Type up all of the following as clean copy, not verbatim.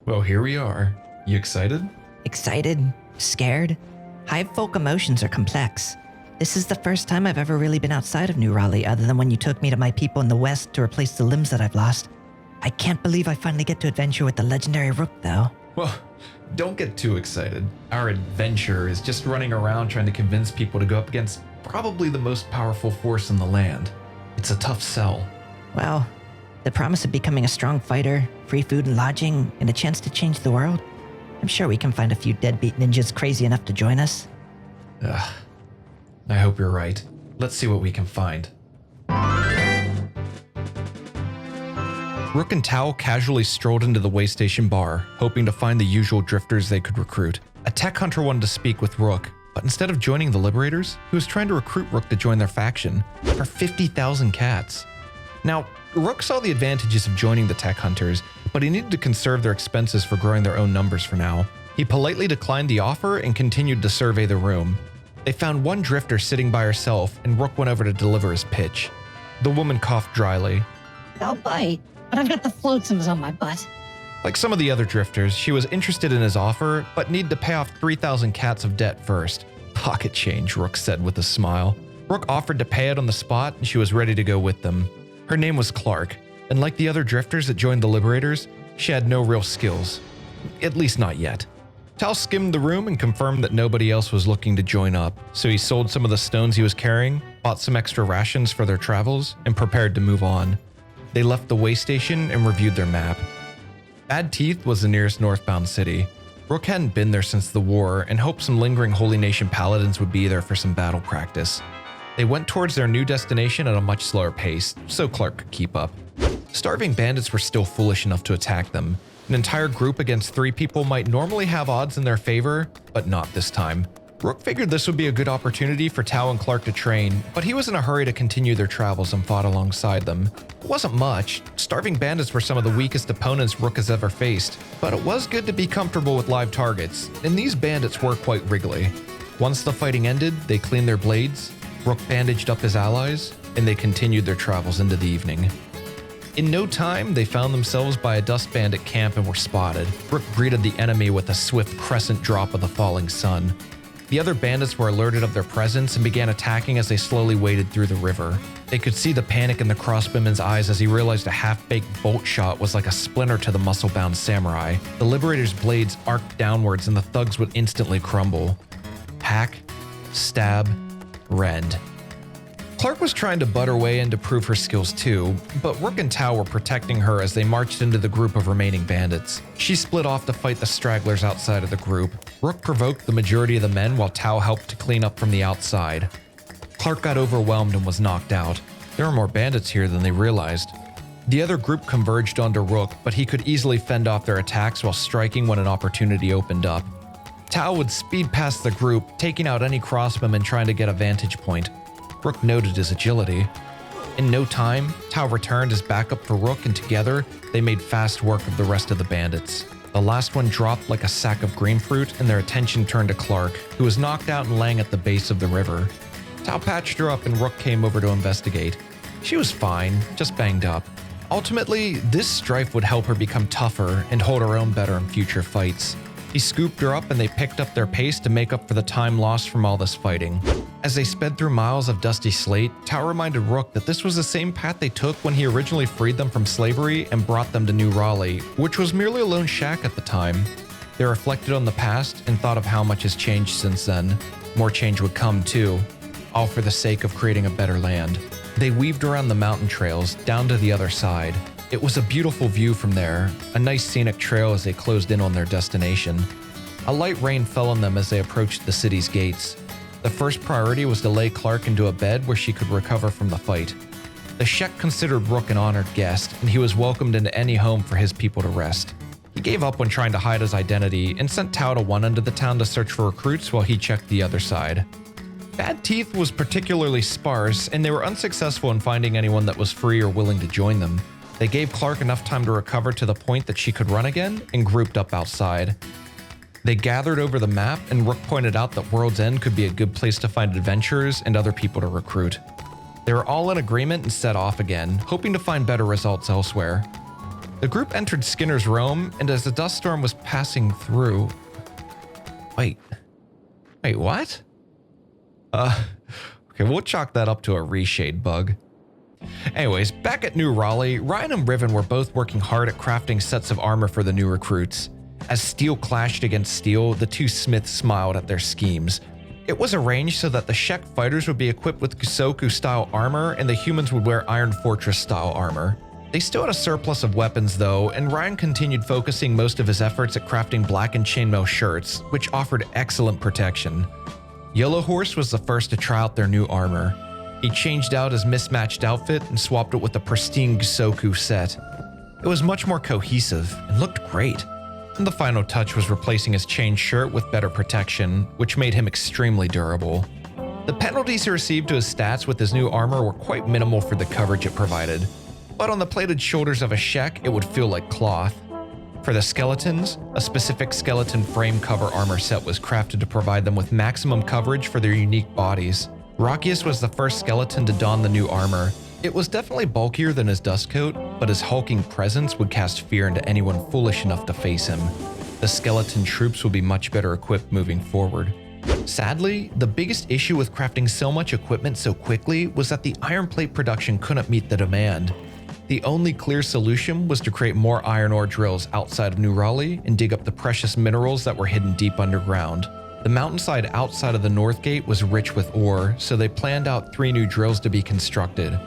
Well, here we are. You excited? Excited? Scared? Hive folk emotions are complex. This is the first time I've ever really been outside of New Raleigh other than when you took me to my people in the west to replace the limbs that I've lost. I can't believe I finally get to adventure with the legendary Rook, though. Well, don't get too excited. Our adventure is just running around trying to convince people to go up against probably the most powerful force in the land. It's a tough sell. Well, the promise of becoming a strong fighter, free food and lodging, and a chance to change the world. I'm sure we can find a few deadbeat ninjas crazy enough to join us. Ugh. I hope you're right. Let's see what we can find. Rook and Tao casually strolled into the waystation bar, hoping to find the usual drifters they could recruit. A tech hunter wanted to speak with Rook, but instead of joining the Liberators, he was trying to recruit Rook to join their faction for 50,000 cats. Now, Rook saw the advantages of joining the tech hunters, but he needed to conserve their expenses for growing their own numbers for now. He politely declined the offer and continued to survey the room. They found one drifter sitting by herself, and Rook went over to deliver his pitch. The woman coughed dryly. I'll bite, but I've got the flotsams on my butt. Like some of the other drifters, she was interested in his offer, but needed to pay off 3,000 cats of debt first. Pocket change, Rook said with a smile. Rook offered to pay it on the spot, and she was ready to go with them. Her name was Clark, and like the other drifters that joined the Liberators, she had no real skills. At least not yet. Tal skimmed the room and confirmed that nobody else was looking to join up, so he sold some of the stones he was carrying, bought some extra rations for their travels, and prepared to move on. They left the way station and reviewed their map. Bad Teeth was the nearest northbound city. Rook hadn't been there since the war and hoped some lingering Holy Nation paladins would be there for some battle practice. They went towards their new destination at a much slower pace, so Clark could keep up. Starving bandits were still foolish enough to attack them. An entire group against 3 people might normally have odds in their favor, but not this time. Rook figured this would be a good opportunity for Tao and Clark to train, but he was in a hurry to continue their travels and fought alongside them. It wasn't much. Starving bandits were some of the weakest opponents Rook has ever faced, but it was good to be comfortable with live targets, and these bandits were quite wriggly. Once the fighting ended, they cleaned their blades, Rook bandaged up his allies, and they continued their travels into the evening. In no time, they found themselves by a dust bandit camp and were spotted. Rook greeted the enemy with a swift crescent drop of the falling sun. The other bandits were alerted of their presence and began attacking as they slowly waded through the river. They could see the panic in the crossbowman's eyes as he realized a half-baked bolt shot was like a splinter to the muscle-bound samurai. The Liberator's blades arced downwards and the thugs would instantly crumble. Hack, stab, rend. Clark was trying to butt her way in to prove her skills too, but Rook and Tao were protecting her as they marched into the group of remaining bandits. She split off to fight the stragglers outside of the group. Rook provoked the majority of the men while Tao helped to clean up from the outside. Clark got overwhelmed and was knocked out. There were more bandits here than they realized. The other group converged onto Rook, but he could easily fend off their attacks while striking when an opportunity opened up. Tao would speed past the group, taking out any crossbowmen trying to get a vantage point. Rook noted his agility. In no time, Tao returned as backup for Rook, and together, they made fast work of the rest of the bandits. The last one dropped like a sack of green fruit, and their attention turned to Clark, who was knocked out and laying at the base of the river. Tao patched her up and Rook came over to investigate. She was fine, just banged up. Ultimately, this strife would help her become tougher and hold her own better in future fights. He scooped her up and they picked up their pace to make up for the time lost from all this fighting. As they sped through miles of dusty slate, Tao reminded Rook that this was the same path they took when he originally freed them from slavery and brought them to New Raleigh, which was merely a lone shack at the time. They reflected on the past and thought of how much has changed since then. More change would come too, all for the sake of creating a better land. They weaved around the mountain trails down to the other side. It was a beautiful view from there, a nice scenic trail as they closed in on their destination. A light rain fell on them as they approached the city's gates. The first priority was to lay Clark into a bed where she could recover from the fight. The Shek considered Rook an honored guest, and he was welcomed into any home for his people to rest. He gave up when trying to hide his identity and sent Tao to one end of the town to search for recruits while he checked the other side. Bad Teeth was particularly sparse, and they were unsuccessful in finding anyone that was free or willing to join them. They gave Clark enough time to recover to the point that she could run again and grouped up outside. They gathered over the map, and Rook pointed out that World's End could be a good place to find adventurers and other people to recruit. They were all in agreement and set off again, hoping to find better results elsewhere. The group entered Skinner's Roam, and as the dust storm was passing through... Wait, what? Okay, we'll chalk that up to a reshade bug. Anyways, back at New Raleigh, Ryan and Riven were both working hard at crafting sets of armor for the new recruits. As steel clashed against steel, the two smiths smiled at their schemes. It was arranged so that the Shek fighters would be equipped with Gusoku-style armor and the humans would wear Iron Fortress-style armor. They still had a surplus of weapons though, and Ryan continued focusing most of his efforts at crafting black and chainmail shirts, which offered excellent protection. Yellow Horse was the first to try out their new armor. He changed out his mismatched outfit and swapped it with the pristine Gusoku set. It was much more cohesive and looked great. And the final touch was replacing his chain shirt with better protection, which made him extremely durable. The penalties he received to his stats with his new armor were quite minimal for the coverage it provided, but on the plated shoulders of a Shek, it would feel like cloth. For the skeletons, a specific skeleton frame cover armor set was crafted to provide them with maximum coverage for their unique bodies. Rockius was the first skeleton to don the new armor. It was definitely bulkier than his dust coat, but his hulking presence would cast fear into anyone foolish enough to face him. The skeleton troops would be much better equipped moving forward. Sadly, the biggest issue with crafting so much equipment so quickly was that the iron plate production couldn't meet the demand. The only clear solution was to create more iron ore drills outside of New Raleigh and dig up the precious minerals that were hidden deep underground. The mountainside outside of the North Gate was rich with ore, so they planned out 3 new drills to be constructed.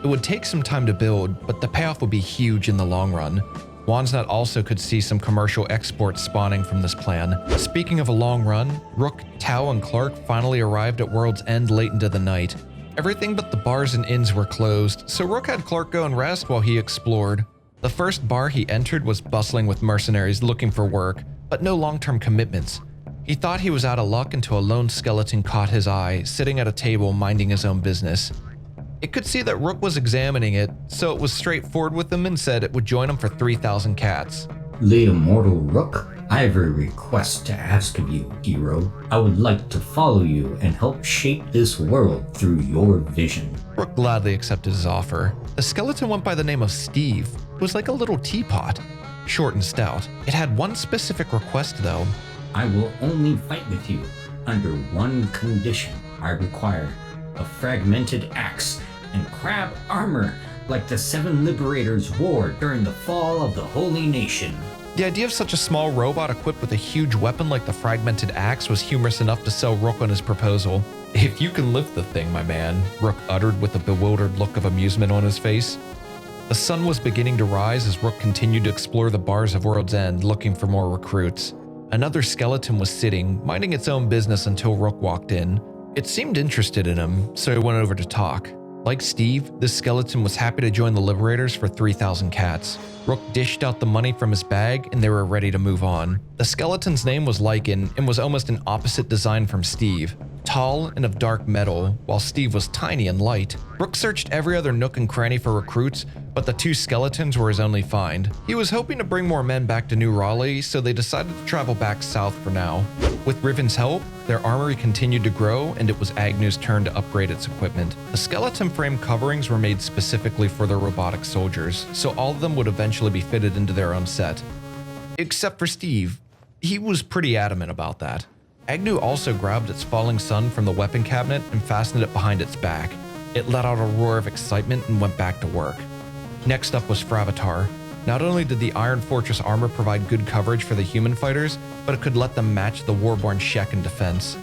It would take some time to build, but the payoff would be huge in the long run. Wandsnet also could see some commercial exports spawning from this plan. Speaking of a long run, Rook, Tao, and Clark finally arrived at World's End late into the night. Everything but the bars and inns were closed, so Rook had Clark go and rest while he explored. The first bar he entered was bustling with mercenaries looking for work, but no long-term commitments. He thought he was out of luck until a lone skeleton caught his eye, sitting at a table minding his own business. It could see that Rook was examining it, so it was straightforward with him and said it would join him for 3,000 cats. The immortal Rook, I have a request to ask of you, hero. I would like to follow you and help shape this world through your vision. Rook gladly accepted his offer. The skeleton went by the name of Steve. It was like a little teapot, short and stout. It had one specific request though. I will only fight with you under one condition. I require a fragmented axe and crab armor like the 7 Liberators wore during the fall of the Holy Nation. The idea of such a small robot equipped with a huge weapon like the fragmented axe was humorous enough to sell Rook on his proposal. If you can lift the thing, my man, Rook uttered with a bewildered look of amusement on his face. The sun was beginning to rise as Rook continued to explore the bars of World's End looking for more recruits. Another skeleton was sitting, minding its own business until Rook walked in. It seemed interested in him, so he went over to talk. Like Steve, this skeleton was happy to join the Liberators for 3,000 cats. Rook dished out the money from his bag and they were ready to move on. The skeleton's name was Lycan and was almost an opposite design from Steve. Tall and of dark metal, while Steve was tiny and light. Rook searched every other nook and cranny for recruits, but the 2 skeletons were his only find. He was hoping to bring more men back to New Raleigh, so they decided to travel back south for now. With Riven's help, their armory continued to grow, and it was Agnew's turn to upgrade its equipment. The skeleton frame coverings were made specifically for their robotic soldiers, so all of them would eventually be fitted into their own set. Except for Steve. He was pretty adamant about that. Agnew also grabbed its falling sun from the weapon cabinet and fastened it behind its back. It let out a roar of excitement and went back to work. Next up was Fravatar. Not only did the Iron Fortress armor provide good coverage for the human fighters, but it could let them match the warborn Shek in defense.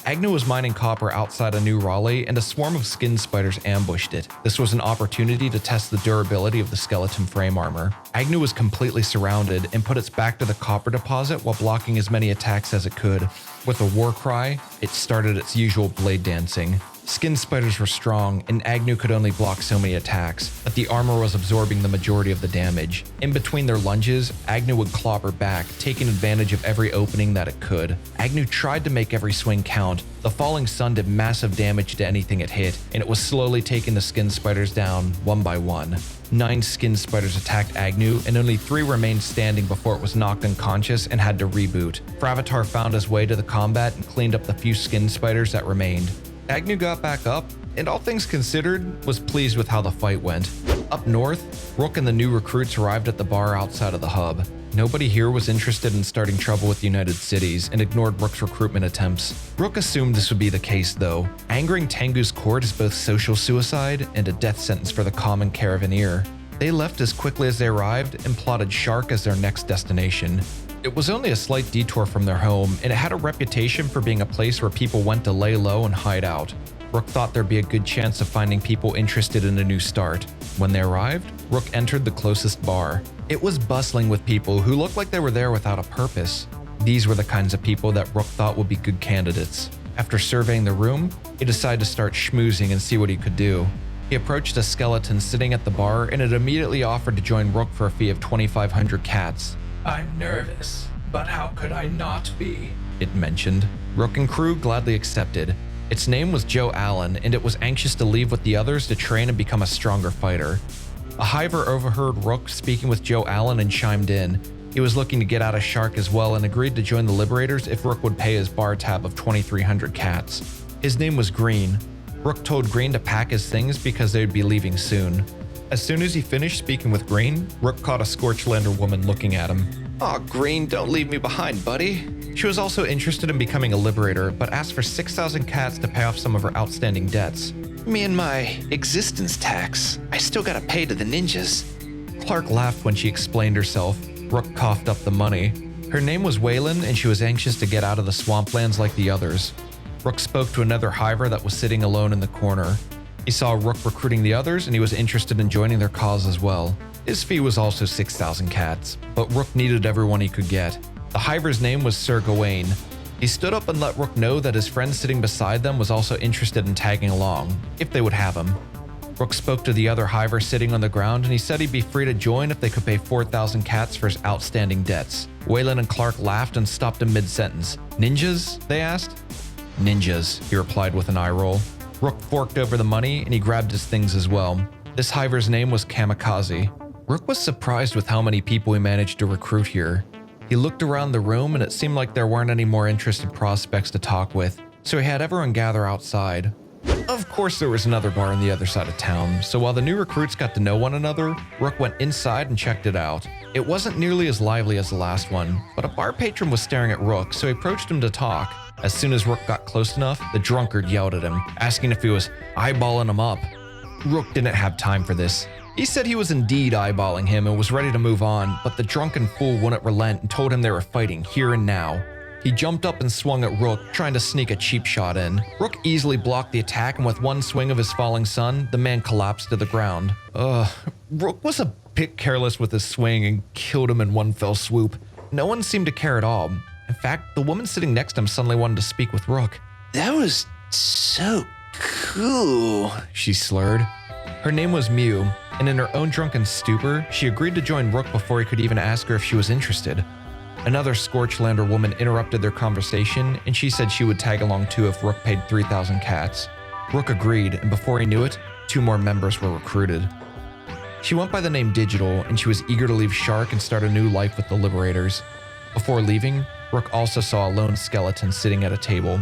Agnew was mining copper outside of New Raleigh, and a swarm of skin spiders ambushed it. This was an opportunity to test the durability of the skeleton frame armor. Agnew was completely surrounded and put its back to the copper deposit while blocking as many attacks as it could. With a war cry, it started its usual blade dancing. Skin spiders were strong, and Agnew could only block so many attacks, but the armor was absorbing the majority of the damage. In between their lunges, Agnew would clobber back, taking advantage of every opening that it could. Agnew tried to make every swing count. The falling sun did massive damage to anything it hit, and it was slowly taking the skin spiders down, one by one. 9 skin spiders attacked Agnew, and only 3 remained standing before it was knocked unconscious and had to reboot. Fravatar found his way to the combat and cleaned up the few skin spiders that remained. Agnew got back up, and all things considered, was pleased with how the fight went. Up north, Rook and the new recruits arrived at the bar outside of the hub. Nobody here was interested in starting trouble with the United Cities and ignored Rook's recruitment attempts. Rook assumed this would be the case though. Angering Tengu's court is both social suicide and a death sentence for the common caravaneer. They left as quickly as they arrived and plotted Shark as their next destination. It was only a slight detour from their home, and it had a reputation for being a place where people went to lay low and hide out. Rook thought there'd be a good chance of finding people interested in a new start. When they arrived, Rook entered the closest bar. It was bustling with people who looked like they were there without a purpose. These were the kinds of people that Rook thought would be good candidates. After surveying the room, he decided to start schmoozing and see what he could do. He approached a skeleton sitting at the bar, and it immediately offered to join Rook for a fee of 2,500 cats. I'm nervous, but how could I not be? It mentioned. Rook and crew gladly accepted. Its name was Joe Allen, and it was anxious to leave with the others to train and become a stronger fighter. A hiver overheard Rook speaking with Joe Allen and chimed in. He was looking to get out of Shark as well and agreed to join the Liberators if Rook would pay his bar tab of 2,300 cats. His name was Green. Rook told Green to pack his things because they would be leaving soon. As soon as he finished speaking with Green, Rook caught a Scorchlander woman looking at him. "Aw, Green, don't leave me behind, buddy." She was also interested in becoming a Liberator, but asked for 6,000 cats to pay off some of her outstanding debts. "Me and my existence tax, I still gotta pay to the ninjas." Clark laughed when she explained herself. Rook coughed up the money. Her name was Waylon, and she was anxious to get out of the swamplands like the others. Rook spoke to another hiver that was sitting alone in the corner. He saw Rook recruiting the others, and he was interested in joining their cause as well. His fee was also 6,000 cats, but Rook needed everyone he could get. The hiver's name was Sir Gawain. He stood up and let Rook know that his friend sitting beside them was also interested in tagging along, if they would have him. Rook spoke to the other hiver sitting on the ground, and he said he'd be free to join if they could pay 4,000 cats for his outstanding debts. Waylon and Clark laughed and stopped him mid-sentence. "Ninjas?" they asked. "Ninjas," he replied with an eye roll. Rook forked over the money, and he grabbed his things as well. This hiver's name was Kamikaze. Rook was surprised with how many people he managed to recruit here. He looked around the room, and it seemed like there weren't any more interested prospects to talk with, so he had everyone gather outside. Of course, there was another bar on the other side of town, so while the new recruits got to know one another, Rook went inside and checked it out. It wasn't nearly as lively as the last one, but a bar patron was staring at Rook, so he approached him to talk. As soon as Rook got close enough, the drunkard yelled at him, asking if he was eyeballing him up. Rook didn't have time for this. He said he was indeed eyeballing him and was ready to move on, but the drunken fool wouldn't relent and told him they were fighting here and now. He jumped up and swung at Rook, trying to sneak a cheap shot in. Rook easily blocked the attack, and with one swing of his falling sun, the man collapsed to the ground. Rook was a bit careless with his swing and killed him in one fell swoop. No one seemed to care at all. In fact, the woman sitting next to him suddenly wanted to speak with Rook. "That was so cool," she slurred. Her name was Mew, and in her own drunken stupor, she agreed to join Rook before he could even ask her if she was interested. Another Scorchlander woman interrupted their conversation, and she said she would tag along too if Rook paid 3,000 cats. Rook agreed, and before he knew it, 2 more members were recruited. She went by the name Digital, and she was eager to leave Shark and start a new life with the Liberators. Before leaving, Rook also saw a lone skeleton sitting at a table.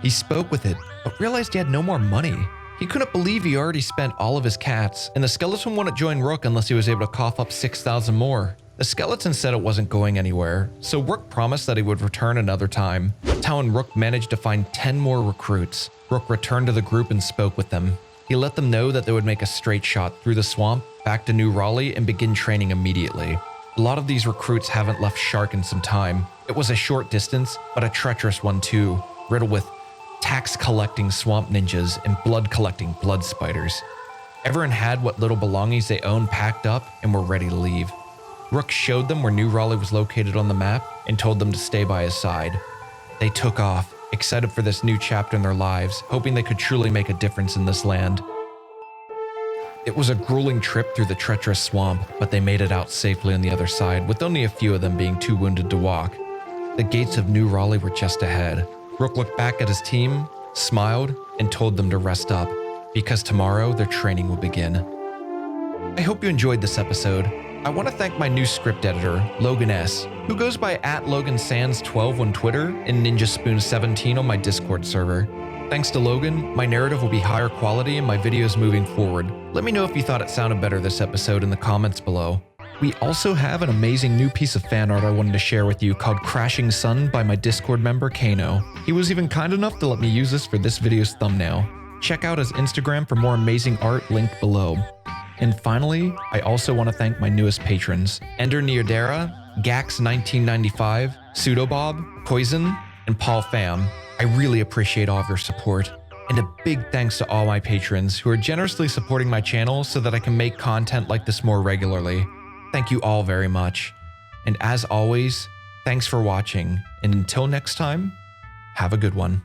He spoke with it, but realized he had no more money. He couldn't believe he already spent all of his cats, and the skeleton wouldn't join Rook unless he was able to cough up 6,000 more. The skeleton said it wasn't going anywhere, so Rook promised that he would return another time. Tao and Rook managed to find 10 more recruits. Rook returned to the group and spoke with them. He let them know that they would make a straight shot through the swamp, back to New Raleigh, and begin training immediately. A lot of these recruits haven't left Shark in some time. It was a short distance, but a treacherous one too, riddled with tax-collecting swamp ninjas and blood-collecting blood spiders. Everyone had what little belongings they owned packed up and were ready to leave. Rook showed them where New Raleigh was located on the map and told them to stay by his side. They took off, excited for this new chapter in their lives, hoping they could truly make a difference in this land. It was a grueling trip through the treacherous swamp, but they made it out safely on the other side, with only a few of them being too wounded to walk. The gates of New Raleigh were just ahead. Rook looked back at his team, smiled, and told them to rest up, because tomorrow their training will begin. I hope you enjoyed this episode. I want to thank my new script editor, Logan S., who goes by @LoganSands12 on Twitter and NinjaSpoon17 on my Discord server. Thanks to Logan, my narrative will be higher quality in my videos moving forward. Let me know if you thought it sounded better this episode in the comments below. We also have an amazing new piece of fan art I wanted to share with you called Crashing Sun by my Discord member Kano. He was even kind enough to let me use this for this video's thumbnail. Check out his Instagram for more amazing art linked below. And finally, I also want to thank my newest patrons, Ender Neodera, Gax1995, Pseudobob, Poison, and Paul Pham. I really appreciate all of your support. And a big thanks to all my patrons who are generously supporting my channel so that I can make content like this more regularly. Thank you all very much. And as always, thanks for watching. And until next time, have a good one.